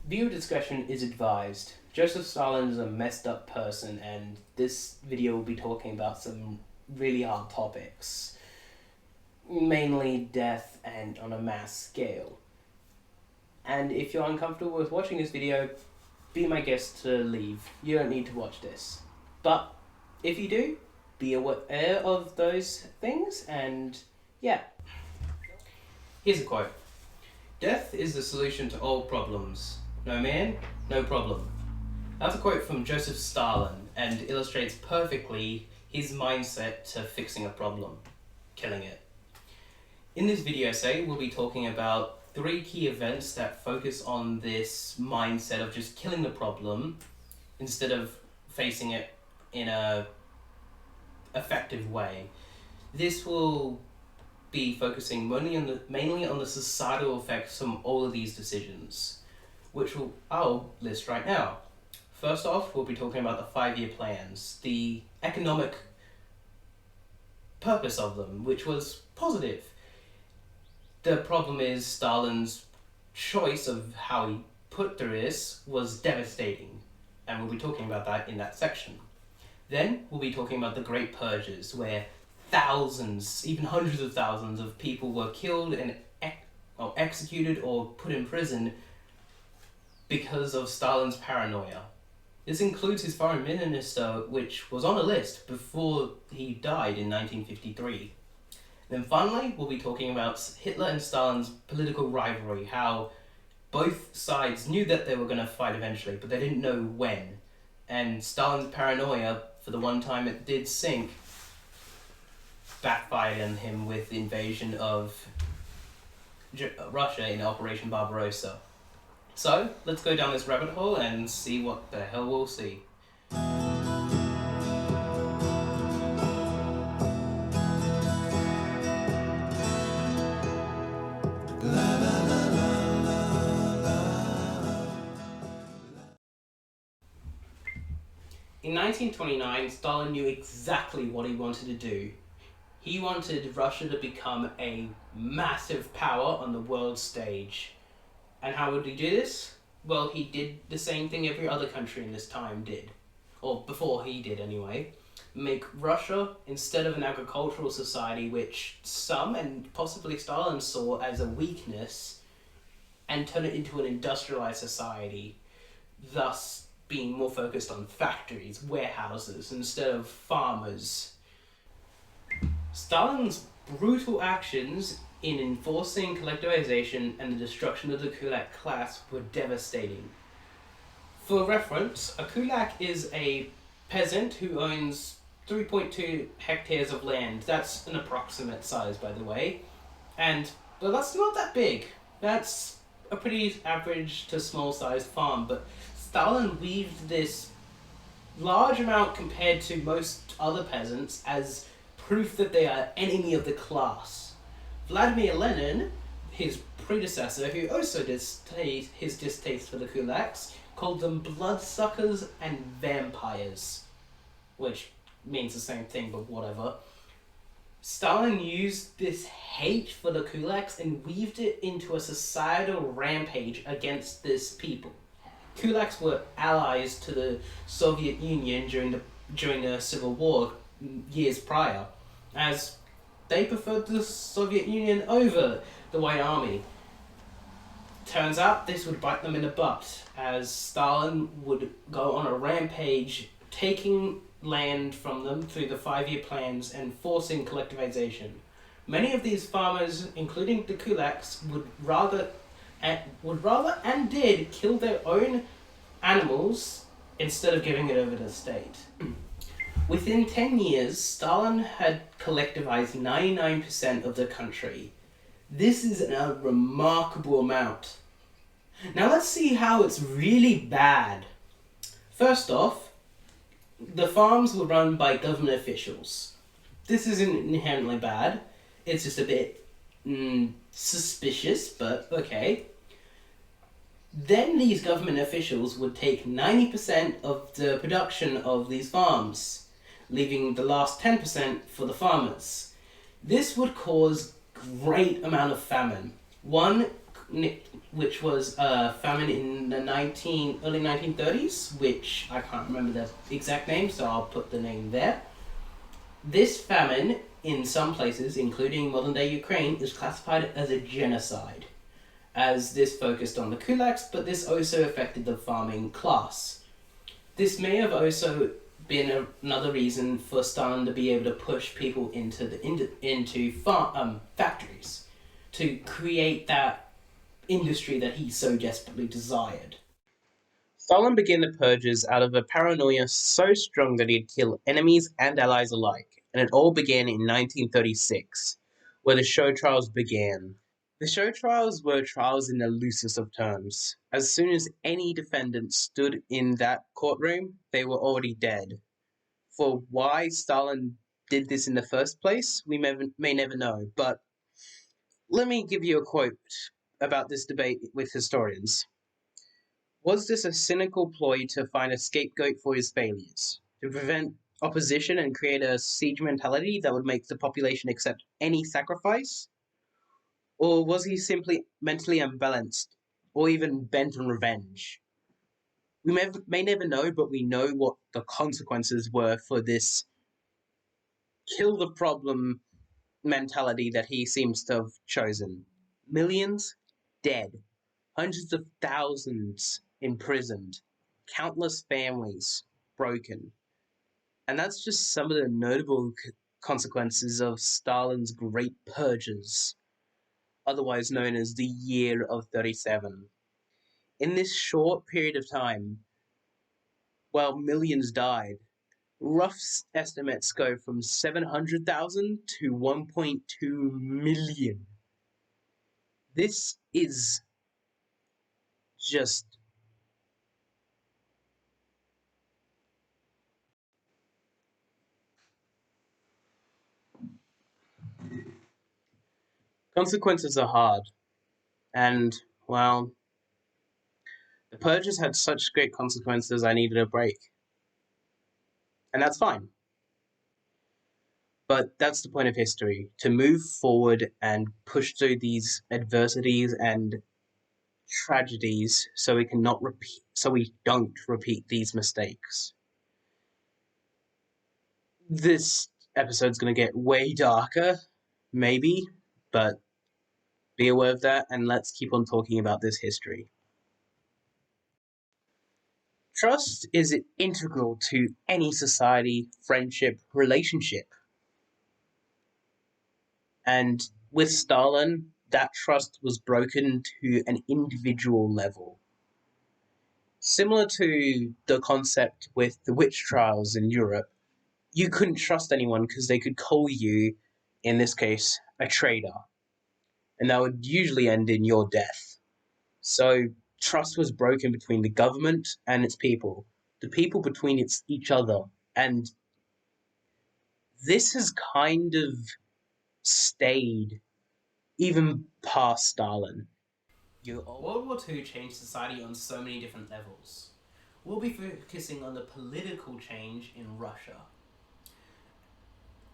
Viewer discretion is advised. Joseph Stalin is a messed up person, and this video will be talking about some really hard topics, mainly death and on a mass scale. And if you're uncomfortable with watching this video, be my guest to leave. You don't need to watch this. But if you do, be aware of those things, and yeah. Here's a quote. "Death is the solution to all problems. No man, no problem." That's a quote from Joseph Stalin and illustrates perfectly his mindset to fixing a problem, killing it. In this video essay, we'll be talking about 3 key events that focus on this mindset of just killing the problem instead of facing it in a effective way. This will be focusing mainly on the societal effects from all of these decisions, which I'll list right now. First off, we'll be talking about the 5-year plans, the economic purpose of them, which was positive. The problem is Stalin's choice of how he put through this was devastating, and we'll be talking about that in that section. Then we'll be talking about the Great Purges, where thousands, even hundreds of thousands of people were killed and executed or put in prison because of Stalin's paranoia. This includes his foreign minister, which was on a list before he died in 1953. Then finally, we'll be talking about Hitler and Stalin's political rivalry, how both sides knew that they were going to fight eventually, but they didn't know when. And Stalin's paranoia, for the one time it did sink, backfired on him with the invasion of Russia in Operation Barbarossa. So, let's go down this rabbit hole and see what the hell we'll see. In 1929, Stalin knew exactly what he wanted to do. He wanted Russia to become a massive power on the world stage. And how would he do this? Well, he did the same thing every other country in this time did. Or before he did anyway. Make Russia, instead of an agricultural society, which some, and possibly Stalin, saw as a weakness, and turn it into an industrialized society, thus being more focused on factories, warehouses, instead of farmers. Stalin's brutal actions in enforcing collectivization and the destruction of the kulak class were devastating. For reference, a kulak is a peasant who owns 3.2 hectares of land. That's an approximate size, by the way. But that's not that big. That's a pretty average to small sized farm, but Stalin weaved this large amount compared to most other peasants as proof that they are enemy of the class. Vladimir Lenin, his predecessor, who also displayed his distaste for the kulaks, called them bloodsuckers and vampires, which means the same thing, but whatever. Stalin used this hate for the kulaks and weaved it into a societal rampage against this people. Kulaks were allies to the Soviet Union during the Civil War years prior, as they preferred the Soviet Union over the White Army. Turns out this would bite them in the butt, as Stalin would go on a rampage, taking land from them through the 5-year plans and forcing collectivization. Many of these farmers, including the kulaks, would rather and did kill their own animals instead of giving it over to the state. Within 10 years, Stalin had collectivized 99% of the country. This is a remarkable amount. Now let's see how it's really bad. First off, the farms were run by government officials. This isn't inherently bad. It's just a bit suspicious, but okay. Then these government officials would take 90% of the production of these farms, leaving the last 10% for the farmers. This would cause great amount of famine. One which was a famine in the early 1930s, which I can't remember the exact name, so I'll put the name there. This famine, in some places, including modern day Ukraine, is classified as a genocide, as this focused on the kulaks, but this also affected the farming class. This may have also been another reason for Stalin to be able to push people into factories to create that industry that he so desperately desired. Stalin began the purges out of a paranoia so strong that he'd kill enemies and allies alike, and it all began in 1936, where the show trials began. The show trials were trials in the loosest of terms. As soon as any defendant stood in that courtroom, they were already dead. For why Stalin did this in the first place, we may never know, but let me give you a quote about this debate with historians. Was this a cynical ploy to find a scapegoat for his failures? To prevent opposition and create a siege mentality that would make the population accept any sacrifice? Or was he simply mentally unbalanced, or even bent on revenge? We may never know, but we know what the consequences were for this kill the problem mentality that he seems to have chosen. Millions dead, hundreds of thousands imprisoned, countless families broken. And that's just some of the notable consequences of Stalin's Great Purges, otherwise known as the Year of 37. In this short period of time, while millions died, rough estimates go from 700,000 to 1.2 million. This is just consequences are hard, and well, the purges had such great consequences. I needed a break, and that's fine. But that's the point of history, to move forward and push through these adversities and tragedies so we can not repeat so we don't repeat these mistakes. This episode's going to get way darker, maybe, but be aware of that, and let's keep on talking about this history. Trust is integral to any society, friendship, relationship. And with Stalin, that trust was broken to an individual level. Similar to the concept with the witch trials in Europe, you couldn't trust anyone because they could call you, in this case, a traitor. And that would usually end in your death. So trust was broken between the government and its people, the people between each other. And this has kind of stayed even past Stalin. World War II changed society on so many different levels. We'll be focusing on the political change in Russia.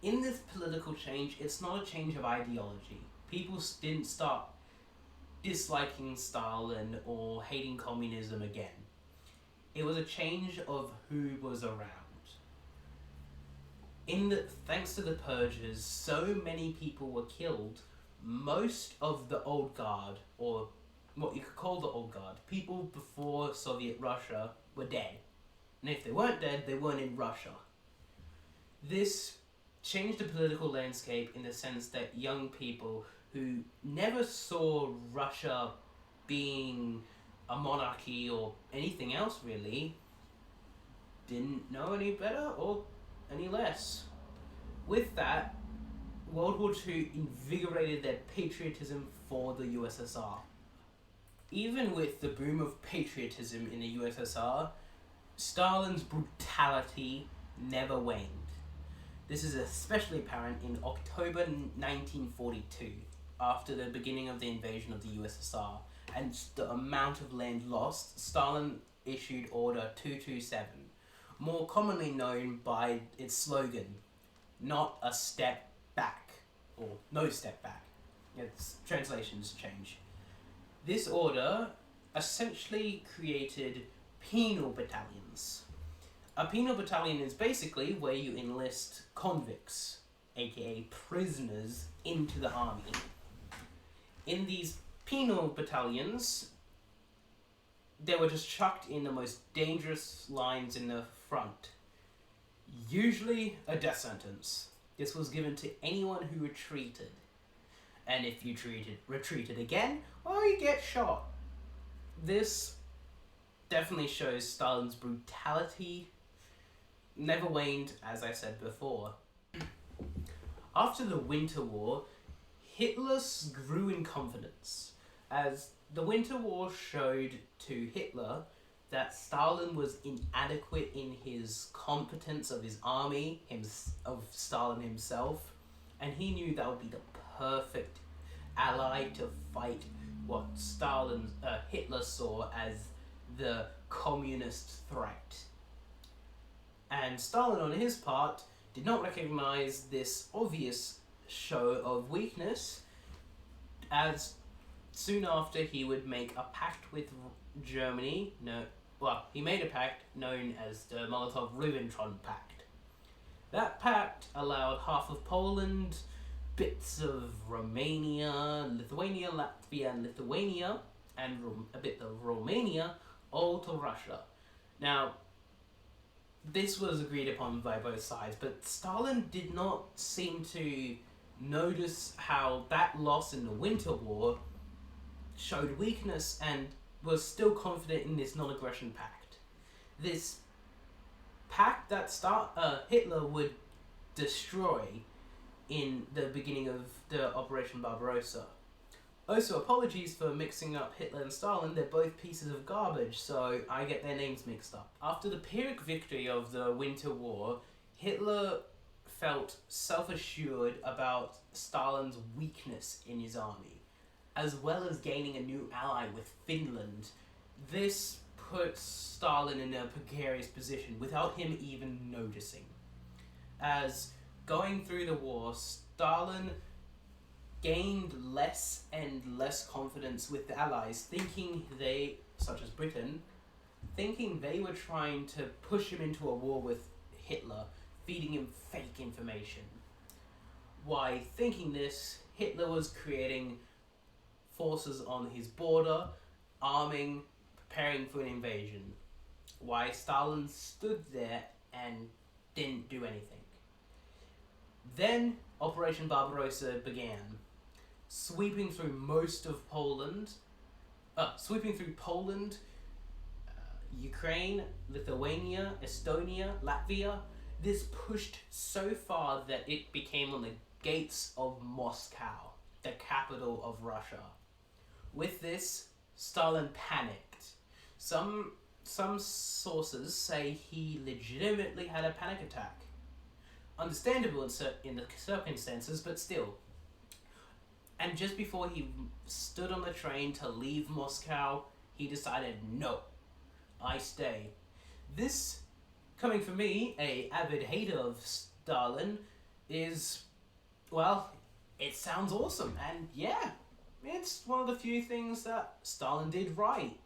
In this political change, it's not a change of ideology. People didn't start disliking Stalin or hating communism again. It was a change of who was around. Thanks to the purges, so many people were killed. Most of the old guard, or what you could call the old guard, people before Soviet Russia, were dead. And if they weren't dead, they weren't in Russia. This changed the political landscape in the sense that young people who never saw Russia being a monarchy or anything else really didn't know any better or any less. With that, World War II invigorated their patriotism for the USSR. Even with the boom of patriotism in the USSR, Stalin's brutality never waned. This is especially apparent in October 1942, after the beginning of the invasion of the USSR, and the amount of land lost. Stalin issued Order 227, more commonly known by its slogan, "Not a step back," or "No step back." Its translations change. This order essentially created penal battalions. A penal battalion is basically where you enlist convicts, aka prisoners, into the army. In these penal battalions, they were just chucked in the most dangerous lines in the front. Usually a death sentence. This was given to anyone who retreated. And if you retreated again, well, you get shot. This definitely shows Stalin's brutality never waned, as I said before. After the Winter War, Hitler grew in confidence, as the Winter War showed to Hitler that Stalin was inadequate in his competence of his army, of Stalin himself, and he knew that would be the perfect ally to fight what Hitler saw as the communist threat. And Stalin, on his part, did not recognize this obvious show of weakness, as soon after he would make a pact with Germany. He made a pact known as the Molotov-Ribbentrop Pact. That pact allowed half of Poland, bits of Romania, Lithuania, Latvia, and Lithuania, and a bit of Romania, all to Russia. Now, this was agreed upon by both sides, but Stalin did not seem to notice how that loss in the Winter War showed weakness and was still confident in this non-aggression pact. This pact that Hitler would destroy in the beginning of the Operation Barbarossa. Also, apologies for mixing up Hitler and Stalin, they're both pieces of garbage, so I get their names mixed up. After the Pyrrhic victory of the Winter War, Hitler felt self-assured about Stalin's weakness in his army, as well as gaining a new ally with Finland. This puts Stalin in a precarious position without him even noticing. As going through the war, Stalin gained less and less confidence with the allies, such as Britain, thinking they were trying to push him into a war with Hitler, feeding him fake information. While thinking this, Hitler was creating forces on his border, arming, preparing for an invasion, while Stalin stood there and didn't do anything. Then Operation Barbarossa began, sweeping through Poland, Ukraine, Lithuania, Estonia, Latvia. This pushed so far that it became on the gates of Moscow, the capital of Russia. With this, Stalin panicked. Some sources say he legitimately had a panic attack. Understandable in the circumstances, but still. And just before he stood on the train to leave Moscow, he decided, no, I stay. This, coming from me, a avid hater of Stalin, is, well, it sounds awesome. And yeah, it's one of the few things that Stalin did right.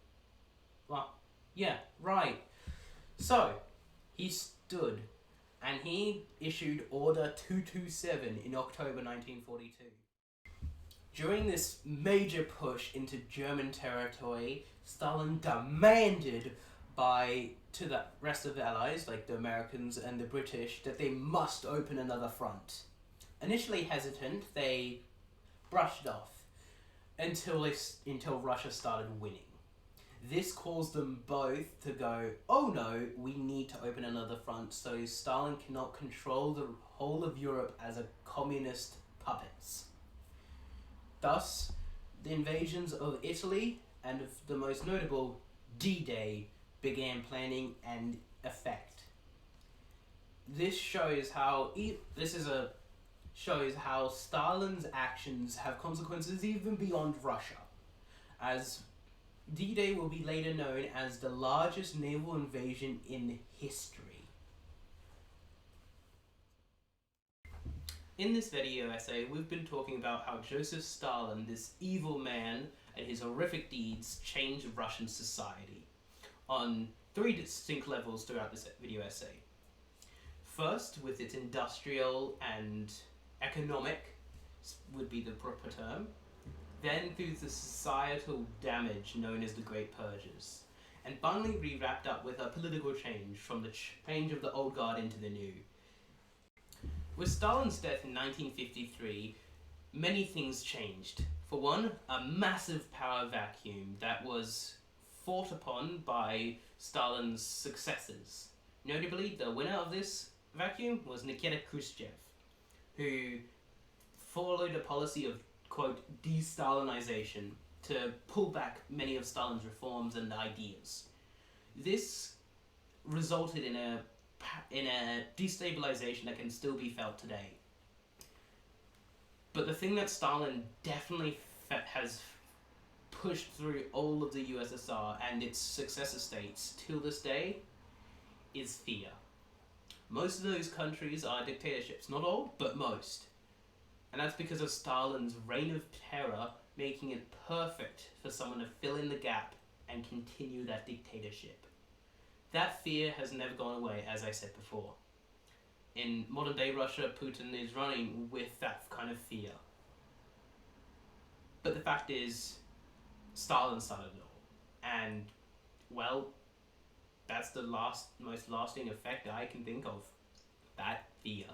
Well, yeah, right. So, he stood, and he issued Order 227 in October 1942. During this major push into German territory, Stalin demanded to the rest of the Allies, like the Americans and the British, that they must open another front. Initially hesitant, they brushed off until Russia started winning. This caused them both to go, oh no, we need to open another front so Stalin cannot control the whole of Europe as a communist puppets. Thus, the invasions of Italy and of the most notable D-Day began planning and effect. This shows how Stalin's actions have consequences even beyond Russia, as D-Day will be later known as the largest naval invasion in history. In this video essay, we've been talking about how Joseph Stalin, this evil man, and his horrific deeds changed Russian society on three distinct levels throughout this video essay. First, with its industrial and economic, would be the proper term. Then through the societal damage known as the Great Purges. And finally we wrapped up with a political change, from the change of the old guard into the new. With Stalin's death in 1953, many things changed. For one, a massive power vacuum that was fought upon by Stalin's successors. Notably, the winner of this vacuum was Nikita Khrushchev, who followed a policy of, quote, de-Stalinization to pull back many of Stalin's reforms and ideas. This resulted in a destabilization that can still be felt today. But the thing that Stalin definitely has pushed through all of the USSR and its successor states till this day is fear. Most of those countries are dictatorships, not all, but most. And that's because of Stalin's reign of terror, making it perfect for someone to fill in the gap and continue that dictatorship. That fear has never gone away, as I said before. In modern day Russia, Putin is running with that kind of fear. But the fact is, Stalin started it all. And, well, that's the most lasting effect I can think of. That fear.